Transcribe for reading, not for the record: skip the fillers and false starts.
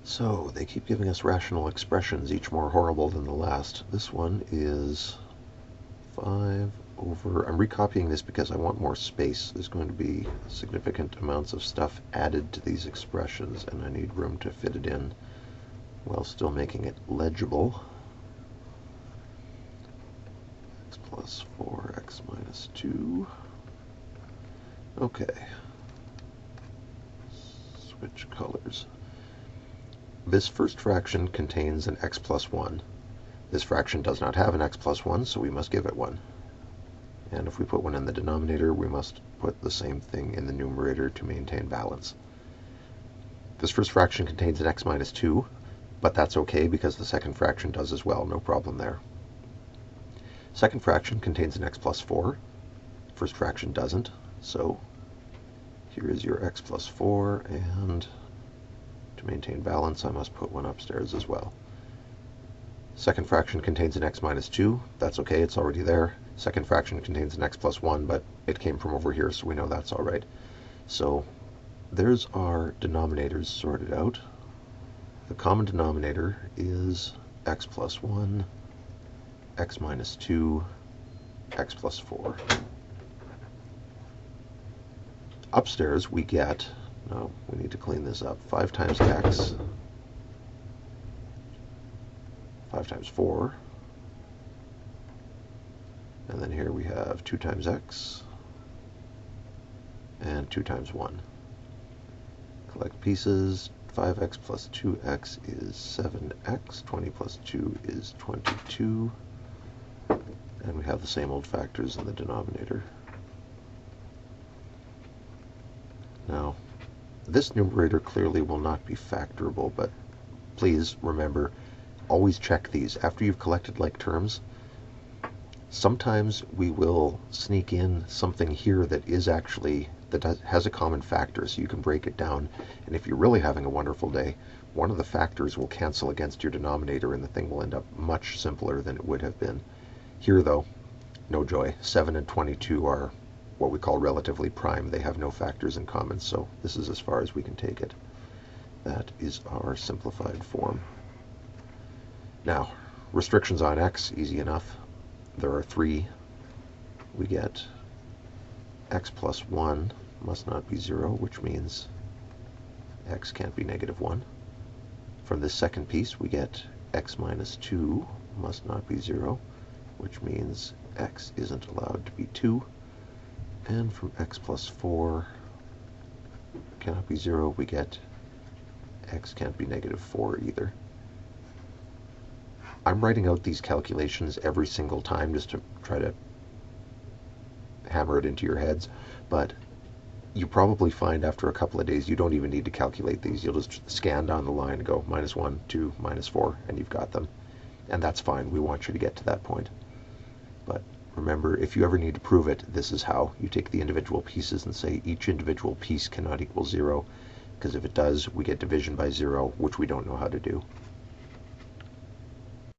So they keep giving us rational expressions, each more horrible than the last. This one is 5 over... I'm recopying this because I want more space. There's going to be significant amounts of stuff added to these expressions, and I need room to fit it in while still making it legible. X plus 4, x minus 2. Okay. Switch colors. This first fraction contains an x plus 1. This fraction does not have an x plus 1, so we must give it 1. And if we put 1 in the denominator, we must put the same thing in the numerator to maintain balance. This first fraction contains an x minus 2, but that's okay because the second fraction does as well, no problem there. Second fraction contains an x plus 4. First fraction doesn't, so here is your x plus 4, and to maintain balance, I must put 1 upstairs as well. Second fraction contains an x minus 2. That's okay, it's already there. Second fraction contains an x plus 1, but it came from over here, so we know that's all right. So there's our denominators sorted out. The common denominator is x plus 1, x minus 2, x plus 4. Upstairs we get, no, we need to clean this up, 5 times x, 5 times 4, and then here we have 2 times x, and 2 times 1. Collect pieces, 5x plus 2x is 7x, 20 plus 2 is 22, and we have the same old factors in the denominator. Now, this numerator clearly will not be factorable, but please remember, always check these. After you've collected like terms, sometimes we will sneak in something here that is actually, that has a common factor, so you can break it down. And if you're really having a wonderful day, one of the factors will cancel against your denominator, and the thing will end up much simpler than it would have been. Here, though, no joy. 7 and 22 are what we call relatively prime. They have no factors in common, so this is as far as we can take it. That is our simplified form. Now, restrictions on x, easy enough. There are 3. We get x plus 1 must not be 0, which means x can't be negative 1. From this second piece, we get x minus 2 must not be 0, which means x isn't allowed to be 2. And from x plus 4 cannot be 0, we get x can't be negative 4 either. I'm writing out these calculations every single time just to try to hammer it into your heads, but you probably find after a couple of days you don't even need to calculate these. You'll just scan down the line and go minus 1, 2, minus 4, and you've got them. And that's fine. We want you to get to that point. But remember, if you ever need to prove it, this is how. You take the individual pieces and say each individual piece cannot equal 0, because if it does, we get division by 0, which we don't know how to do.